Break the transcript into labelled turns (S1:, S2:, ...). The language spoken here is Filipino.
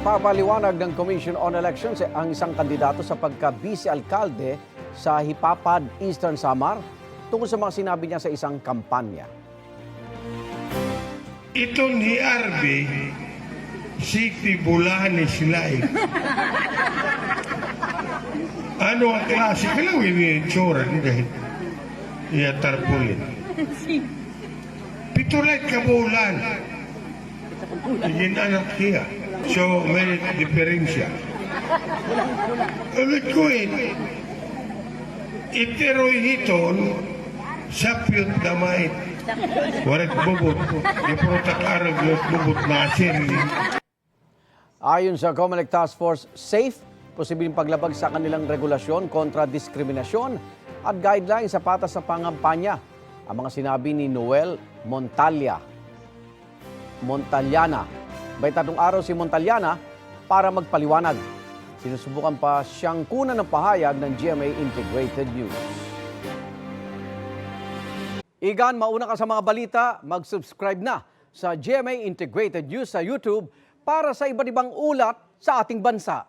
S1: Ipapaliwanag ng Commission on Elections ang isang kandidato sa pagka-vice-alkalde sa Hipapad, Eastern Samar tungkol sa mga sinabi niya sa isang kampanya.
S2: Ito ni RB, City Bulahan sila eh. Ano ang klase? Kalawin niya yung tsura dahil iyatarpulin. Pitulit ka bulan. Yan anak siya. So, may diferensya. Ulit ko iteroy hiton sa piyot damay. Warat bubot. Iprotak arag yung bubot nasin.
S1: Ayon sa COMELEC Task Force, safe, posibleng paglabag sa kanilang regulasyon kontra diskriminasyon at guidelines sa patas sa pangampanya. Ang mga sinabi ni Noel Montaliana. May 3 araw si Montaliana para magpaliwanag. Sinusubukan pa siyang kunan ng pahayag ng GMA Integrated News. Igan, mauna ka sa mga balita, mag-subscribe na sa GMA Integrated News sa YouTube para sa iba't ibang ulat sa ating bansa.